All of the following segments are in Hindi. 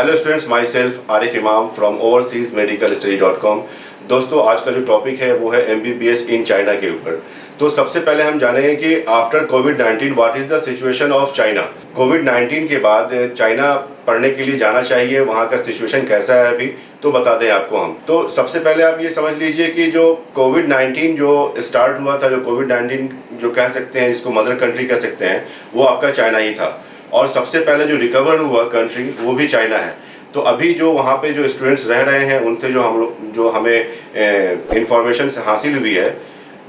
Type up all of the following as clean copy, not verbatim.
Hello students, my self Arif इमाम फ्रॉम overseasmedicalstudy.com। दोस्तों, आज का जो टॉपिक है वो है MBBS इन चाइना के ऊपर। तो सबसे पहले हम जानेंगे कि आफ्टर कोविड-19 what is the situation of China. कोविड-19 के बाद चाइना पढ़ने के लिए जाना चाहिए, वहाँ का सिचुएशन कैसा है अभी, तो बता दें आपको हम। तो सबसे पहले आप ये समझ लीजिए कि जो कोविड-19 जो स्टार्ट हुआ था, जो कोविड-19 जो कह सकते हैं, जिसको मदर कंट्री कह सकते हैं, वो आपका चाइना ही था। और सबसे पहले जो रिकवर हुआ कंट्री वो भी चाइना है। तो अभी जो वहाँ पे जो स्टूडेंट्स रह रहे हैं उनसे जो हमें इंफॉर्मेशन हासिल हुई है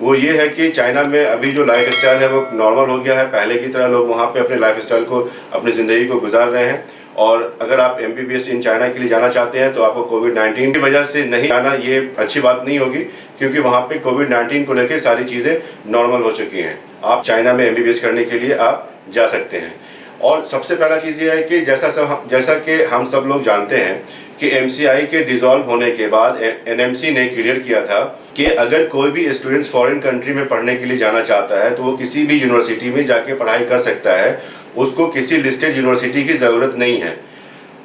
वो ये है कि चाइना में अभी जो लाइफ स्टाइल है वो नॉर्मल हो गया है। पहले की तरह लोग वहाँ पे अपने लाइफ स्टाइल को, अपनी ज़िंदगी को गुजार रहे हैं। और अगर आप MBBS इन चाइना के लिए जाना चाहते हैं तो आपको कोविड-19 की वजह से नहीं जाना, ये अच्छी बात नहीं होगी, क्योंकि वहाँ पे कोविड-19 को लेकर सारी चीज़ें नॉर्मल हो चुकी हैं। आप चाइना में MBBS करने के लिए आप जा सकते हैं। और सबसे पहला चीज़ ये है कि जैसा कि हम सब लोग जानते हैं कि MCI के डिसॉल्व होने के बाद NMC ने क्लियर किया था कि अगर कोई भी स्टूडेंट्स फॉरेन कंट्री में पढ़ने के लिए जाना चाहता है तो वो किसी भी यूनिवर्सिटी में जाके पढ़ाई कर सकता है, उसको किसी लिस्टेड यूनिवर्सिटी की ज़रूरत नहीं है।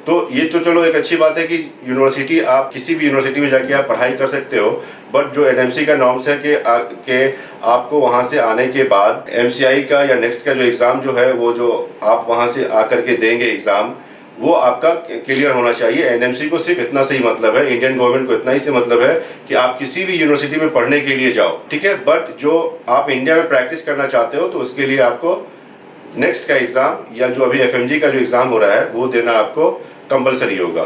तो ये तो चलो एक अच्छी बात है कि यूनिवर्सिटी, आप किसी भी यूनिवर्सिटी में जाके आप पढ़ाई कर सकते हो। बट जो NMC का नॉर्म्स है कि आपको वहाँ से आने के बाद MCI का या नेक्स्ट का जो एग्ज़ाम जो है, वो जो आप वहाँ से आकर के देंगे एग्ज़ाम, वो आपका क्लियर होना चाहिए। NMC को सिर्फ इतना सही मतलब है, इंडियन गवर्नमेंट को इतना ही से मतलब है कि आप किसी भी यूनिवर्सिटी में पढ़ने के लिए जाओ, ठीक है। बट जो आप इंडिया में प्रैक्टिस करना चाहते हो तो उसके लिए आपको नेक्स्ट का एग्ज़ाम या जो अभी FMG का जो एग्ज़ाम हो रहा है वो देना आपको कंपलसरी होगा।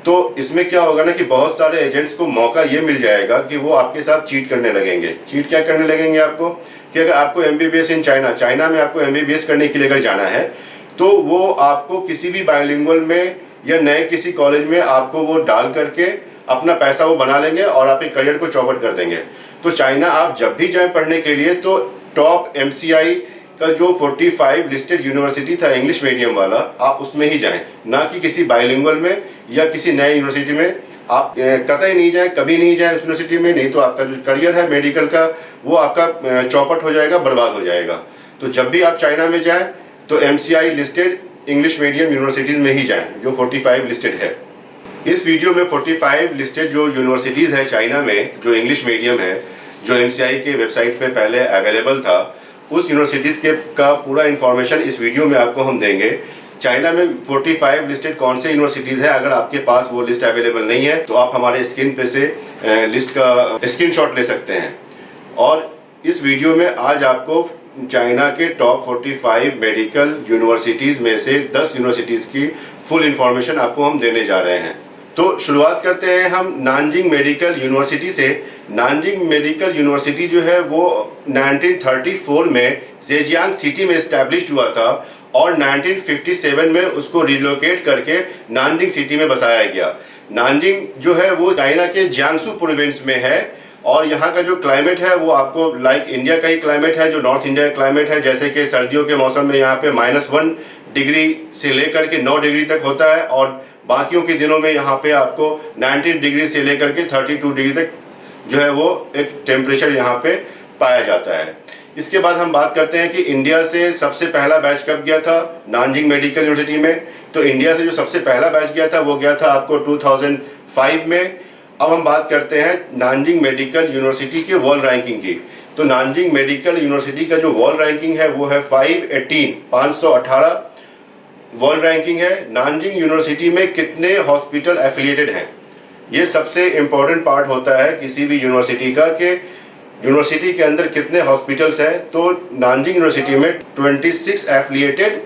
तो इसमें क्या होगा ना कि बहुत सारे एजेंट्स को मौका ये मिल जाएगा कि वो आपके साथ चीट करने लगेंगे। चीट क्या करने लगेंगे आपको, कि अगर आपको MBBS इन चाइना में आपको MBBS करने के लिए अगर जाना है तो वो आपको किसी भी बायलिंगुअल में या नए किसी कॉलेज में आपको वो डाल करके अपना पैसा वो बना लेंगे और आपके करियर को चौपट कर देंगे। तो चाइना आप जब भी जाएं पढ़ने के लिए तो टॉप MCI का जो 45 लिस्टेड यूनिवर्सिटी था इंग्लिश मीडियम वाला, आप उसमें ही जाएं, ना कि किसी बायलिंगुअल में या किसी नए यूनिवर्सिटी में आप कतई नहीं जाएं, कभी नहीं जाएं उस यूनिवर्सिटी में। नहीं तो आपका जो करियर है मेडिकल का वो आपका चौपट हो जाएगा, बर्बाद हो जाएगा। तो जब भी आप चाइना में जाएं तो MCI listed English medium universities में ही जाएँ, जो 45 लिस्टेड है। इस वीडियो में 45 लिस्टेड जो यूनिवर्सिटीज़ है चाइना में जो इंग्लिश मीडियम है, जो MCI के वेबसाइट पे पहले अवेलेबल था, उस यूनिवर्सिटीज़ के का पूरा इन्फॉर्मेशन इस वीडियो में आपको हम देंगे। चाइना में 45 लिस्टेड कौन से यूनिवर्सिटीज़ है, अगर आपके पास वो लिस्ट अवेलेबल नहीं है तो आप हमारे स्क्रीन पे से लिस्ट का स्क्रीनशॉट ले सकते हैं। और इस वीडियो में आज आपको चाइना के टॉप 45 मेडिकल यूनिवर्सिटीज़ में से 10 यूनिवर्सिटीज़ की फुल इन्फॉर्मेशन आपको हम देने जा रहे हैं। तो शुरुआत करते हैं हम नानजिंग मेडिकल यूनिवर्सिटी से। नानजिंग मेडिकल यूनिवर्सिटी जो है वो 1934 में जेजियांग सिटी में इस्टेब्लिश हुआ था और 1957 में उसको रिलोकेट करके नानजिंग सिटी में बसाया गया। नानजिंग जो है वो चाइना के जियांगसू प्रोविंस में है और यहाँ का जो क्लाइमेट है वो आपको लाइक इंडिया का ही क्लाइमेट है, जो नॉर्थ इंडिया का क्लाइमेट है। जैसे कि सर्दियों के मौसम में यहाँ पे -1 डिग्री से लेकर के 9 डिग्री तक होता है और बाकियों के दिनों में यहाँ पे आपको 19 डिग्री से लेकर के 32 डिग्री तक जो है वो एक टेम्परेचर यहाँ पे पाया जाता है। इसके बाद हम बात करते हैं कि इंडिया से सबसे पहला बैच कब गया था नानजिंग मेडिकल यूनिवर्सिटी में। तो इंडिया से जो सबसे पहला बैच गया था वो गया था आपको 2005 में। अब हम बात करते हैं नानजिंग मेडिकल यूनिवर्सिटी के वर्ल्ड रैंकिंग की। तो नानजिंग मेडिकल यूनिवर्सिटी का जो वर्ल्ड रैंकिंग है वो है 518 वर्ल्ड रैंकिंग है। नानजिंग यूनिवर्सिटी में कितने हॉस्पिटल एफिलिएटेड हैं, ये सबसे इम्पोर्टेंट पार्ट होता है किसी भी यूनिवर्सिटी का, कि यूनिवर्सिटी के अंदर कितने हॉस्पिटल्स हैं। तो नानजिंग यूनिवर्सिटी में 26 एफिलिएटेड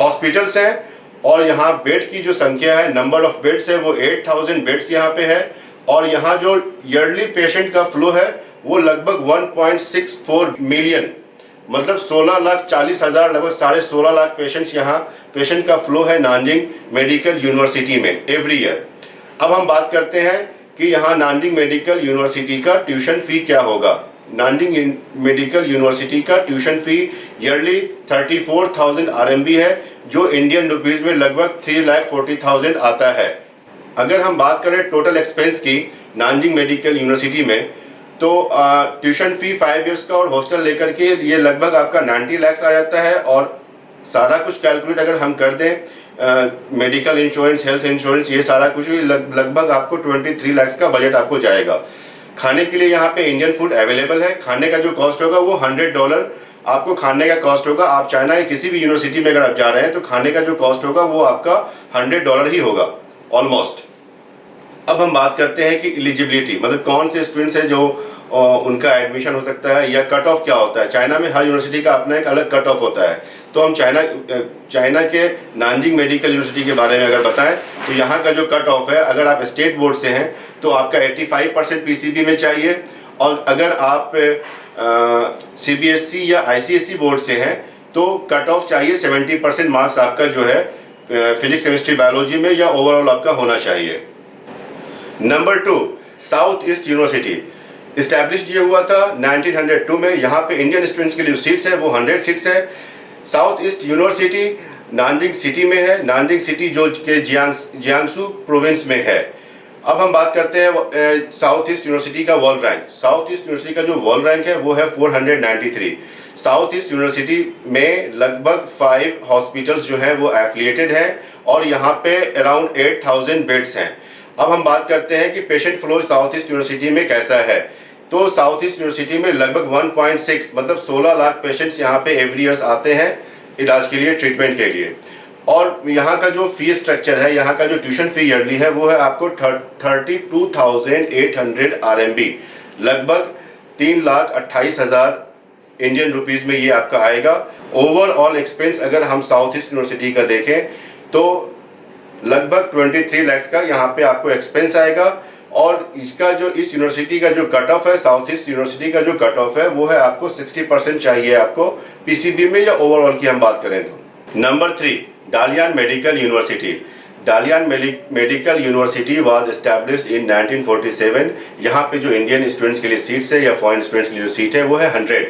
हॉस्पिटल्स हैं और यहाँ बेड की जो संख्या है, नंबर ऑफ बेड्स है, वो 8000 बेड्स यहाँ पे है। और यहाँ जो ईयरली पेशेंट का फ्लो है वो लगभग 1.64 मिलियन, मतलब 16,40,000, लगभग 16.5 लाख पेशेंट्स यहाँ पेशेंट का फ्लो है नानजिंग मेडिकल यूनिवर्सिटी में एवरी ईयर। अब हम बात करते हैं कि यहाँ नानजिंग मेडिकल यूनिवर्सिटी का ट्यूशन फ़ी क्या होगा। नानजिंग मेडिकल यूनिवर्सिटी का ट्यूशन फ़ी ईयरली 34,000 RMB है, जो इंडियन रुपीज़ में लगभग 3,40,000 आता है। अगर हम बात करें टोटल एक्सपेंस की नानजिंग मेडिकल यूनिवर्सिटी में, तो ट्यूशन फ़ी 5 इयर्स का और हॉस्टल लेकर के ये लगभग आपका 90 लाख आ जाता है। और सारा कुछ कैलकुलेट अगर हम कर दें मेडिकल इंश्योरेंस, हेल्थ इंश्योरेंस, ये सारा कुछ लगभग आपको 23 लाख का बजट आपको जाएगा। खाने के लिए यहाँ पे इंडियन फूड अवेलेबल है। खाने का जो कॉस्ट होगा वो $100 आपको खाने का कॉस्ट होगा। आप चाइना के किसी भी यूनिवर्सिटी में अगर आप जा रहे हैं तो खाने का जो कॉस्ट होगा वो आपका $100 ही होगा ऑलमोस्ट। अब हम बात करते हैं कि एलिजिबिलिटी, मतलब कौन से स्टूडेंट्स हैं जो उनका एडमिशन हो सकता है या कट ऑफ क्या होता है। चाइना में हर यूनिवर्सिटी का अपना एक अलग कट ऑफ होता है। तो हम चाइना के नानजिंग मेडिकल यूनिवर्सिटी के बारे में अगर बताएं तो यहाँ का जो कट ऑफ है, अगर आप स्टेट बोर्ड से हैं तो आपका 85% पीसीबी में चाहिए, और अगर आप सीबीएसई या आईसीएसई बोर्ड से हैं तो कट ऑफ चाहिए 70% मार्क्स आपका जो है फिजिक्स, केमिस्ट्री, बायोलॉजी में या ओवरऑल आपका होना चाहिए। Number 2, south east university establish ये हुआ था 1902 में। यहाँ पे इंडियन स्टूडेंट्स के लिए सीट्स है वो 100 सीट्स है। South east university Nanjing city में है। नानजिंग सिटी जो के जियांगसू प्रोविंस में है। अब हम बात करते हैं साउथ ईस्ट यूनिवर्सिटी का world rank. South east university का जो वर्ल्ड रैंक है वो है 493। साउथ ईस्ट यूनिवर्सिटी में लगभग 5 हॉस्पिटल्स जो हैं वो एफिलिएटेड हैं और यहाँ पे अराउंड 8000 बेड्स हैं। अब हम बात करते हैं कि patient flow south east university में कैसा है। तो साउथ ईस्ट यूनिवर्सिटी में लगभग 1.6 मतलब 16 लाख पेशेंट्स यहाँ पे एवरी ईयर्स आते हैं इलाज के लिए, ट्रीटमेंट के लिए। और यहाँ का जो फी स्ट्रक्चर है, यहाँ का जो ट्यूशन फी ईयरली है वो है आपको 32,800 RMB, लगभग 3,28,000 इंडियन रुपीज़ में ये आपका आएगा। ओवरऑल एक्सपेंस अगर हम साउथ ईस्ट यूनिवर्सिटी का देखें तो लगभग 23 लाख का यहाँ पे आपको एक्सपेंस आएगा। और इसका जो इस यूनिवर्सिटी का जो कट ऑफ है, साउथ ईस्ट यूनिवर्सिटी का जो कट ऑफ है वो है आपको 60% चाहिए आपको पीसीबी में या ओवरऑल की हम बात करें तो। Number 3, Dalian medical university. Dalian medical university was established in 1947। यहाँ पे जो इंडियन स्टूडेंट्स के लिए सीट्स है या फॉरेन स्टूडेंट्स के लिए जो सीट है वो है 100।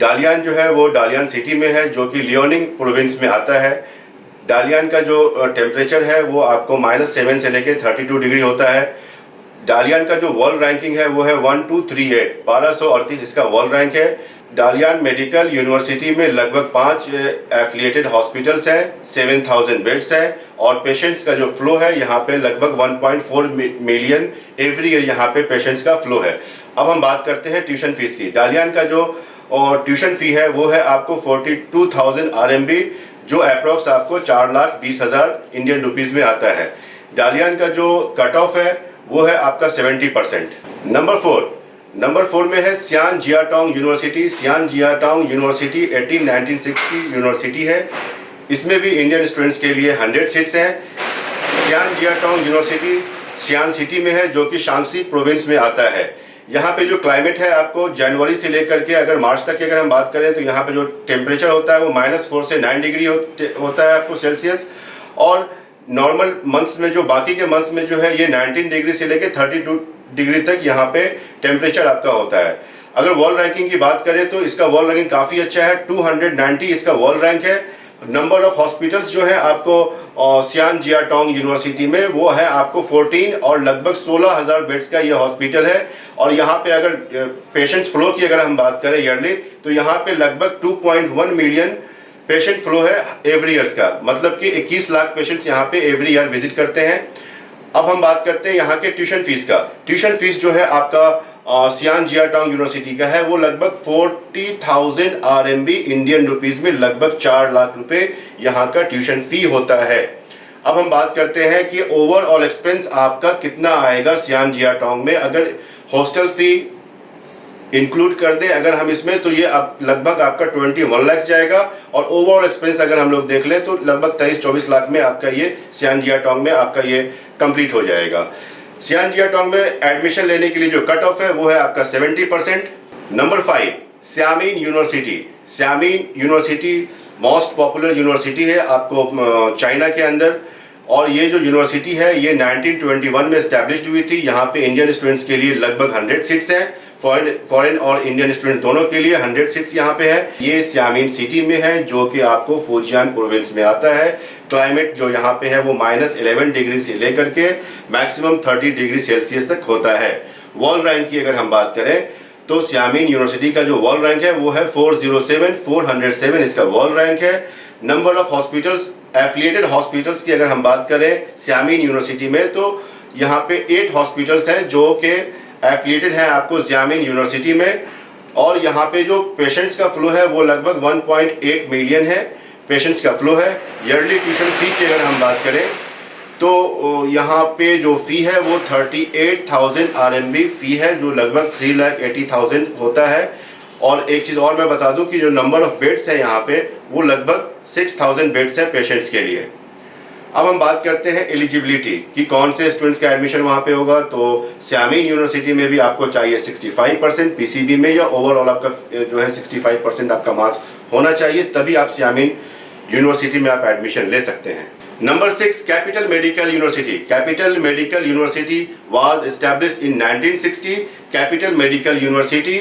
डालियान जो है वो डालियान सिटी में है जो कि लियोनिंग प्रोविंस में आता है। डालियान का जो टेम्परेचर है वो आपको -7 से लेके 32 डिग्री होता है। डालियान का जो वर्ल्ड रैंकिंग है वो है 1238, 1238 इसका वर्ल्ड रैंक है। डालियान मेडिकल यूनिवर्सिटी में लगभग 5 एफिलिएटेड हॉस्पिटल्स हैं, 7000 बेड्स हैं और पेशेंट्स का जो फ्लो है यहाँ पे लगभग 1.4 मिलियन एवरी ईयर यहाँ पे पेशेंट्स का फ्लो है। अब हम बात करते हैं ट्यूशन फीस की। डालियान का जो ट्यूशन फी है वो है आपको 42,000 RMB, जो अप्रॉक्स आपको 4,20,000 इंडियन रुपीज़ में आता है। डालियान का जो कट ऑफ है वो है आपका 70%। नंबर 4 में है सियान जियाटोंग यूनिवर्सिटी। सियान जियाटोंग यूनिवर्सिटी 1896 की यूनिवर्सिटी है। इसमें भी इंडियन स्टूडेंट्स के लिए 100 सीट्स हैं। सियान जियाटोंग यूनिवर्सिटी सियान सिटी में है जो कि शांगसी प्रोविंस में आता है। यहाँ पे जो क्लाइमेट है आपको जनवरी से लेकर के अगर मार्च तक की अगर हम बात करें तो यहाँ पे जो टेम्परेचर होता है वो -4 से 9 डिग्री होता है आपको सेल्सियस। और नॉर्मल मंथ्स में जो बाकी के मंथ्स में जो है ये 19 डिग्री से लेकर 32 डिग्री तक यहाँ पे टेम्परेचर आपका होता है। अगर वर्ल्ड रैंकिंग की बात करें तो इसका वर्ल्ड रैंकिंग काफ़ी अच्छा है, 290 इसका वर्ल्ड रैंक है। नंबर ऑफ हॉस्पिटल्स जो है आपको सियान जियाटोंग यूनिवर्सिटी में वो है आपको 14 और लगभग 16,000 बेड्स का ये हॉस्पिटल है। और यहाँ पे अगर पेशेंट्स फ्लो की अगर हम बात करें ईयरली तो यहाँ पे लगभग 2.1 मिलियन पेशेंट फ्लो है एवरी ईयर्स का, मतलब कि 21 लाख पेशेंट्स यहाँ पे एवरी ईयर विजिट करते हैं। अब हम बात करते हैं यहाँ के ट्यूशन फीस का। ट्यूशन फीस जो है आपका सियान जियाटोंग यूनिवर्सिटी का है वो लगभग 40,000 RMB इंडियन रुपीस में लगभग 4 लाख रुपए यहाँ का ट्यूशन फी होता है। अब हम बात करते हैं कि ओवरऑल एक्सपेंस आपका कितना आएगा सियान जियाटोंग में। अगर हॉस्टल फी इंक्लूड कर दें अगर हम इसमें तो ये लगभग आपका 21 लाख जाएगा। और ओवरऑल एक्सपेंस अगर हम लोग देख लें तो लगभग 23-24 लाख में आपका ये सियान जियाटोंग में आपका ये कंप्लीट हो जाएगा। सियान जियाटोंग में एडमिशन लेने के लिए जो कट ऑफ है वो है आपका 70%। Number 5, Xiamen university. Xiamen university most popular university है आपको चाइना के अंदर। और ये जो यूनिवर्सिटी है ये 1921 में इस्टेब्लिश्ड हुई थी। यहाँ पे इंडियन स्टूडेंट्स के लिए लगभग 100 सीट्स हैं, फॉरेन और इंडियन स्टूडेंट दोनों के लिए 100 सीट्स यहाँ पे है। ये सियामिन सिटी में है जो कि आपको फुजियान प्रोविंस में आता है। क्लाइमेट जो यहाँ पे है वो -11 डिग्री से लेकर के मैक्सिमम 30 डिग्री सेल्सियस तक होता है। वर्ल्ड रैंक की अगर हम बात करें तो सियामिन यूनिवर्सिटी का जो वर्ल्ड रैंक है वो है 407 इसका वर्ल्ड रैंक है। Number of hospitals affiliated hospitals की अगर हम बात करें सियामिन यूनिवर्सिटी में, तो यहाँ पे 8 हॉस्पिटल्स हैं जो कि एफिलिएटेड हैं आपको सियामिन यूनिवर्सिटी में। और यहाँ पे जो पेशेंट्स का फ्लो है वो लगभग 1.8 मिलियन है पेशेंट्स का फ्लो है। ईयरली ट्यूशन फी की अगर हम बात करें तो यहाँ पे जो फ़ी है वो 38,000 RMB फ़ी है, जो लगभग 3,80,000 होता है। और एक चीज़ और मैं बता दूं कि जो नंबर ऑफ़ बेड्स है यहाँ पे वो लगभग 6,000 बेड्स है पेशेंट्स के लिए। अब हम बात करते हैं एलिजिबिलिटी कि कौन से स्टूडेंट्स का एडमिशन वहाँ पे होगा। तो सियामिन यूनिवर्सिटी में भी आपको चाहिए 65%, पीसीबी में या ओवरऑल आपका जो है 65% आपका मार्क्स होना चाहिए, तभी आप सियामिन यूनिवर्सिटी में आप एडमिशन ले सकते हैं। Number 6, capital medical university. Capital medical university was established in 1960। Capital medical university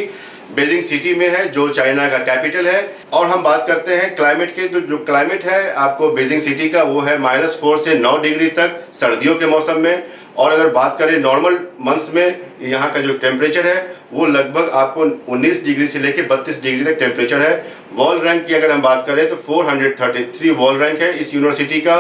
Beijing city में है जो चाइना का कैपिटल है। और हम बात करते हैं क्लाइमेट के, तो जो क्लाइमेट है आपको बीजिंग सिटी का वो है -4 से 9 डिग्री तक सर्दियों के मौसम में। और अगर बात करें नॉर्मल मंथ्स में, यहाँ का जो टेम्परेचर है वो लगभग आपको 19 डिग्री से लेकर 32 डिग्री तक टेम्परेचर है। वॉल रैंक की अगर हम बात करें तो 433 वॉल रैंक है इस यूनिवर्सिटी का।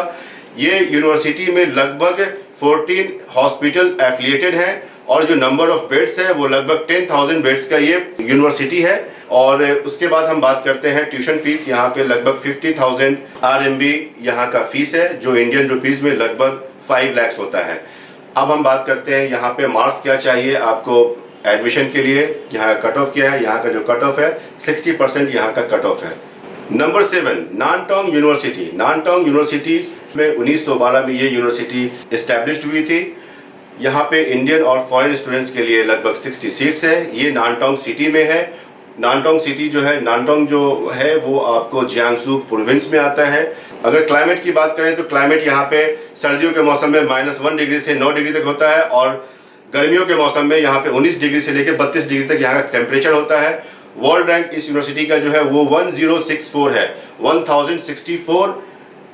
ये यूनिवर्सिटी में लगभग 14 हॉस्पिटल एफिलिएटेड हैं और जो नंबर ऑफ बेड्स है वो लगभग 10,000 बेड्स का ये यूनिवर्सिटी है। और उसके बाद हम बात करते हैं ट्यूशन फीस। यहाँ पे लगभग 50,000 RMB यहाँ का फीस है, जो इंडियन रुपीज़ में लगभग 5 लाख होता है। अब हम बात करते हैं यहाँ पे मार्क्स क्या चाहिए आपको एडमिशन के लिए। यहाँ का कट ऑफ क्या है, यहाँ का जो कट ऑफ है 60% यहाँ का कट ऑफ है। Number 7, Nantong university. Nantong university में 1912 में ये यूनिवर्सिटी इस्टेब्लिश्ड हुई थी। यहाँ पे इंडियन और फॉरेन स्टूडेंट्स के लिए लगभग 60 सीट्स है। ये नानटोंग सिटी में है। नानटोंग सिटी जो है, नानटोंग जो है वो आपको जियांगसू प्रोविंस में आता है। अगर क्लाइमेट की बात करें तो क्लाइमेट यहाँ पे सर्दियों के मौसम में -1 डिग्री से 9 डिग्री तक होता है और गर्मियों के मौसम में यहाँ पे 19 डिग्री से लेकर 32 डिग्री तक यहाँ का टेम्परेचर होता है। वर्ल्ड रैंक इस यूनिवर्सिटी का जो है वो 1064 है, 1064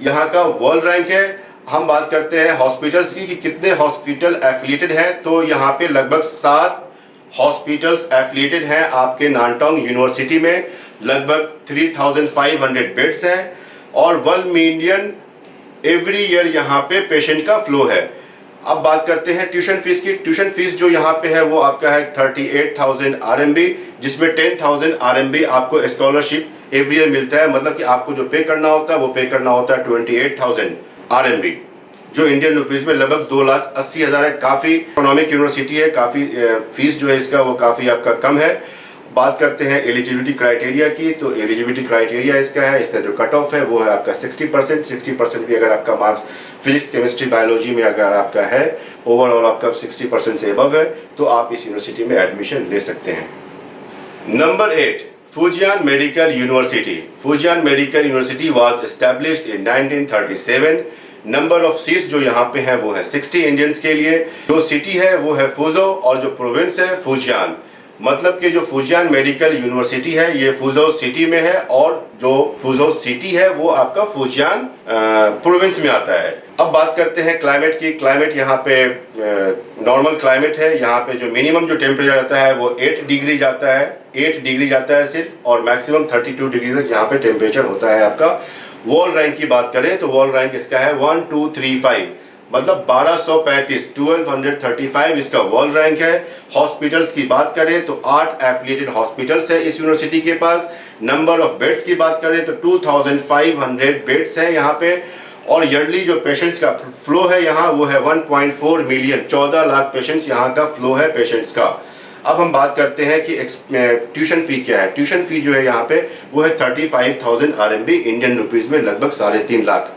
यहाँ का वर्ल्ड रैंक है। हम बात करते हैं हॉस्पिटल्स की कि कितने हॉस्पिटल एफिलिएटेड हैं, तो यहाँ पे लगभग 7 हॉस्पिटल्स एफिलिएटेड हैं आपके नानटोंग यूनिवर्सिटी में। लगभग 3,500 बेड्स हैं और 1 मिलियन एवरी ईयर यहाँ पे पेशेंट का फ्लो है। अब बात करते हैं ट्यूशन फीस की। ट्यूशन फीस जो यहाँ पे है वो आपका है 38,000 RMB, जिसमें 10,000 RMB आपको स्कॉलरशिप एवरी ईयर मिलता है। मतलब कि आपको जो पे करना होता है वो पे करना होता है 28,000 RMB, जो इंडियन रुपीज़ में लगभग 2,80,000 है। काफ़ी इकोनॉमिक यूनिवर्सिटी है, काफ़ी फीस जो है इसका वो काफ़ी आपका कम है। बात करते हैं एलिजिबिलिटी क्राइटेरिया की, तो एलिजिबिलिटी क्राइटेरिया इसका है, इसका जो कट ऑफ है वो है आपका 60%। 60% भी अगर आपका मार्क्स फिजिक्स, केमिस्ट्री, बायोलॉजी में अगर आपका है, ओवरऑल आपका 60% से अबव है, तो आप इस यूनिवर्सिटी में एडमिशन ले सकते हैं। Number 8, Fujian medical university. Fujian medical university was established in 1937। Number of seats जो यहाँ पे है वो है 60 इंडियंस के लिए। जो सिटी है वो है फुजो और जो प्रोविंस है फुजियान। मतलब कि जो फुजियान मेडिकल यूनिवर्सिटी है ये फुजो सिटी में है और जो फुजो सिटी है वो आपका फुजियान प्रोविंस में आता है। अब बात करते हैं क्लाइमेट की। क्लाइमेट यहाँ पे नॉर्मल क्लाइमेट है। यहाँ पे जो मिनिमम जो टेम्परेचर जाता है वो 8 डिग्री जाता है, 8 डिग्री जाता है सिर्फ, और मैक्सिमम 32 डिग्री तक यहाँ पे टेम्परेचर होता है आपका। वॉल रैंक की बात करें तो वॉल रैंक इसका है 1235, मतलब 1235, 1235 इसका वॉल रैंक है। हॉस्पिटल्स की बात करें तो 8 एफिलिएटेड हॉस्पिटल्स है इस यूनिवर्सिटी के पास। नंबर ऑफ बेड्स की बात करें तो 2500 बेड्स हैं यहाँ पे। और ईयरली जो पेशेंट्स का फ्लो है यहाँ वो है 1.4 मिलियन, 14 लाख पेशेंट्स यहाँ का फ्लो है पेशेंट्स का। अब हम बात करते हैं कि ट्यूशन फी क्या है। ट्यूशन फी जो है यहाँ पे वो है 35,000 RMB, इंडियन रुपीज़ में लगभग 3.5 लाख।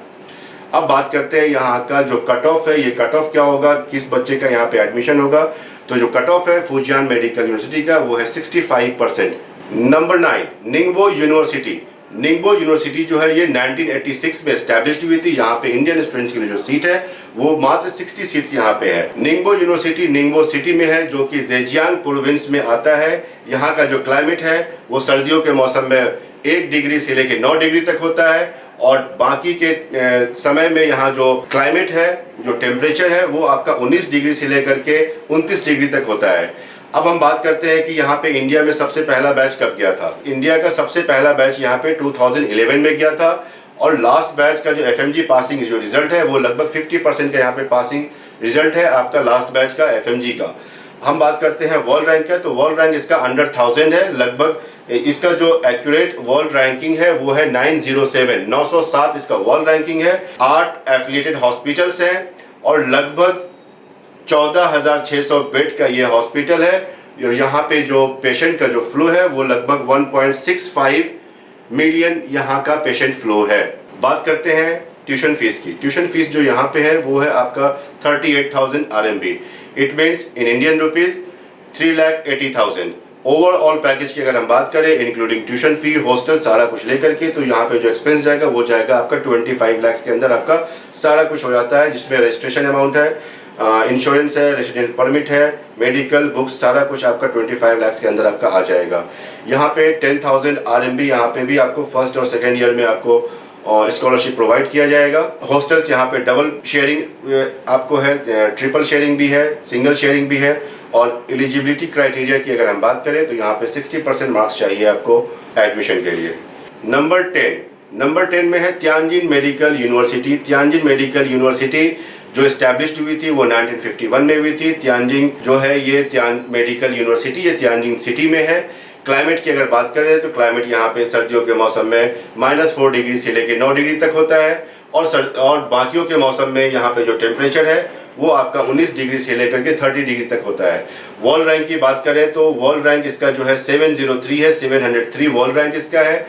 अब बात करते हैं यहाँ का जो कट ऑफ है, ये कट ऑफ क्या होगा, किस बच्चे का यहाँ पे एडमिशन होगा। तो जो कट ऑफ है फुजियान मेडिकल यूनिवर्सिटी का वो है 65%। Number 9, निंगबो university. निंगबो यूनिवर्सिटी जो है ये 1986 में एस्टैब्लिश्ड हुई थी। यहाँ पे इंडियन स्टूडेंट्स के लिए जो सीट है वो मात्र 60 सीट्स यहाँ पे है। निंगबो यूनिवर्सिटी निंगबो सिटी में है जो कि जेजियांग प्रोविंस में आता है। यहाँ का जो क्लाइमेट है वो सर्दियों के मौसम में 1 डिग्री से लेकर 9 डिग्री तक होता है और बाकी के समय में यहाँ जो क्लाइमेट है, जो टेम्परेचर है वो आपका 19 डिग्री से लेकर के 29 डिग्री तक होता है। अब हम बात करते हैं कि यहाँ पे इंडिया में सबसे पहला बैच कब गया था। इंडिया का सबसे पहला बैच यहाँ पे 2011 में गया था और लास्ट बैच का जो FMG पासिंग जो रिजल्ट है वो लगभग 50% का यहाँ पे पासिंग रिजल्ट है आपका लास्ट बैच का FMG का। हम बात करते हैं वर्ल्ड रैंक का, तो वर्ल्ड रैंक इसका अंडर 1000 है। लगभग इसका जो एक्यूरेट वर्ल्ड रैंकिंग है वो है 907 इसका वर्ल्ड रैंकिंग है। 8 एफिलिएटेड हॉस्पिटल्स हैं और लगभग 14,600 बेड का ये हॉस्पिटल है। यहाँ पे जो पेशेंट का जो फ्लो है वो लगभग 1.65 मिलियन यहाँ का पेशेंट फ्लो है। बात करते हैं ट्यूशन फीस की। ट्यूशन फीस जो यहाँ पे है वो है आपका 38,000 RMB। It means in Indian rupees 3,80,000। Overall package की अगर हम बात करें इंक्लूडिंग ट्यूशन फी, हॉस्टल, सारा कुछ लेकर के, तो यहाँ पे जो एक्सपेंस जाएगा वो जाएगा आपका 25 लाख के अंदर आपका सारा कुछ हो जाता है, जिसमें रजिस्ट्रेशन अमाउंट है, इंश्योरेंस है, रेसिडेंट परमिट है, मेडिकल, बुक्स, सारा कुछ आपका 25 लाख के अंदर आपका आ जाएगा। यहाँ पे 10,000 RMB यहाँ पे भी आपको फर्स्ट और सेकेंड ईयर में आपको स्कॉलरशिप प्रोवाइड किया जाएगा। हॉस्टल्स यहाँ पे डबल शेयरिंग आपको है, ट्रिपल शेयरिंग भी है, सिंगल शेयरिंग भी है। और एलिजिबिलिटी क्राइटेरिया की अगर हम बात करें तो यहाँ पे 60% मार्क्स चाहिए आपको एडमिशन के लिए। नंबर 10 में है Tianjin medical university. Tianjin medical university जो एस्टैब्लिश्ड हुई थी वो 1951 में हुई थी। तियानजिन जो है ये मेडिकल यूनिवर्सिटी ये तियानजिन सिटी में है। क्लाइमेट की अगर बात करें तो क्लाइमेट यहाँ पे सर्दियों के मौसम में -4 डिग्री से लेकर 9 डिग्री तक होता है और बाकियों के मौसम में यहाँ पे जो टेम्परेचर है वो आपका 19 डिग्री से लेकर के 30 डिग्री तक होता है। वर्ल्ड रैंक की बात करें तो वर्ल्ड रैंक इसका जो है 703 है, 703 वर्ल्ड रैंक इसका है।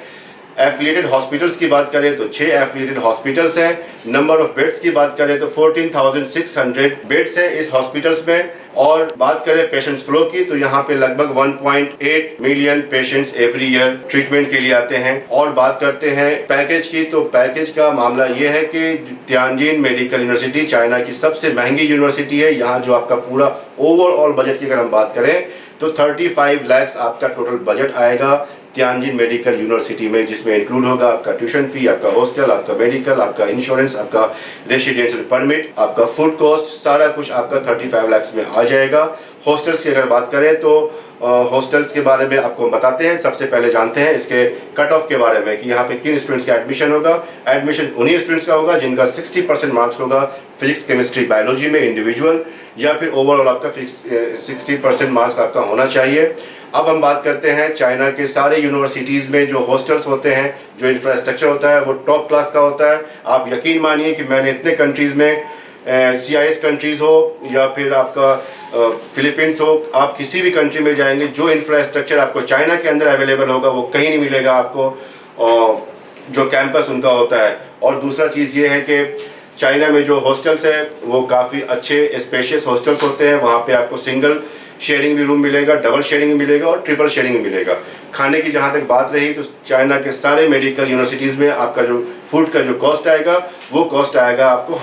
एफिलिएटेड हॉस्पिटल्स की बात करें तो 6 एफिलिएटेड हॉस्पिटल्स हैं। नंबर ऑफ बेड्स की बात करें तो 14,600 बेड्स हैं इस हॉस्पिटल्स में। और बात करें पेशेंट्स फ्लो की तो यहाँ पे लगभग 1.8 million patients every year treatment के लिए आते हैं। और बात करते हैं पैकेज की, तो पैकेज का मामला ये है कि तियानजिन मेडिकल यूनिवर्सिटी चाइना की सबसे महंगी यूनिवर्सिटी है। यहाँ जो आपका पूरा ओवरऑल बजट की अगर हम बात करें तो 35 लाख आपका टोटल बजट आएगा तियानजिन मेडिकल यूनिवर्सिटी में, जिसमें इंक्लूड होगा आपका ट्यूशन फी, आपका हॉस्टल, आपका मेडिकल, आपका इंश्योरेंस, आपका रेसिडेंशियल परमिट, आपका फूड कॉस्ट, सारा कुछ आपका 35 लाख में आ जाएगा। हॉस्टल्स की अगर बात करें तो हॉस्टल्स के बारे में आपको बताते हैं। सबसे पहले जानते हैं इसके कट ऑफ के बारे में कि यहाँ पे किन स्टूडेंट्स का एडमिशन होगा। एडमिशन उन्हीं स्टूडेंट्स का होगा जिनका 60% मार्क्स होगा फिजिक्स, केमिस्ट्री, बायोलॉजी में इंडिविजुअल, या फिर ओवरऑल आपका 60% मार्क्स आपका होना चाहिए। अब हम बात करते हैं चाइना के सारे यूनिवर्सिटीज़ में जो हॉस्टल्स होते हैं, जो इंफ्रास्ट्रक्चर होता है वो टॉप क्लास का होता है। आप यकीन मानिए कि मैंने इतने कंट्रीज़ में CIS कंट्रीज़ हो या फिर आपका फिलीपींस हो, आप किसी भी कंट्री में जाएंगे जो इंफ्रास्ट्रक्चर आपको चाइना के अंदर अवेलेबल होगा वो कहीं नहीं मिलेगा आपको, जो कैंपस उनका होता है। और दूसरा चीज़ ये है कि चाइना में जो हॉस्टल्स है वो काफ़ी अच्छे स्पेशियस हॉस्टल्स होते हैं। वहाँ पे आपको सिंगल शेयरिंग भी रूम मिलेगा, डबल शेयरिंग भी मिलेगा और ट्रिपल शेयरिंग भी मिलेगा। खाने की जहाँ तक बात रही तो चाइना के सारे मेडिकल यूनिवर्सिटीज़ में आपका जो फूड का जो कॉस्ट आएगा वो कॉस्ट आएगा आपको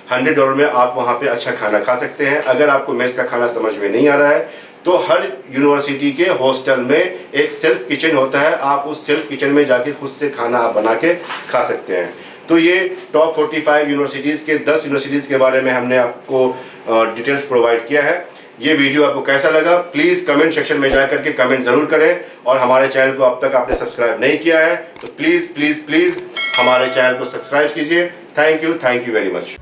$100 में आप वहाँ पे अच्छा खाना खा सकते हैं। अगर आपको मेस का खाना समझ में नहीं आ रहा है तो हर यूनिवर्सिटी के हॉस्टल में एक सेल्फ किचन होता है, आप उस सेल्फ किचन में जाके खुद से खाना आप बना के खा सकते हैं। तो ये टॉप 45 यूनिवर्सिटीज़ के 10 यूनिवर्सिटीज़ के बारे में हमने आपको डिटेल्स प्रोवाइड किया है। ये वीडियो आपको कैसा लगा प्लीज़ कमेंट सेक्शन में जा करके कमेंट ज़रूर करें। और हमारे चैनल को अब तक आपने सब्सक्राइब नहीं किया है तो प्लीज़ प्लीज़ प्लीज़ हमारे चैनल को सब्सक्राइब कीजिए। Thank you very much.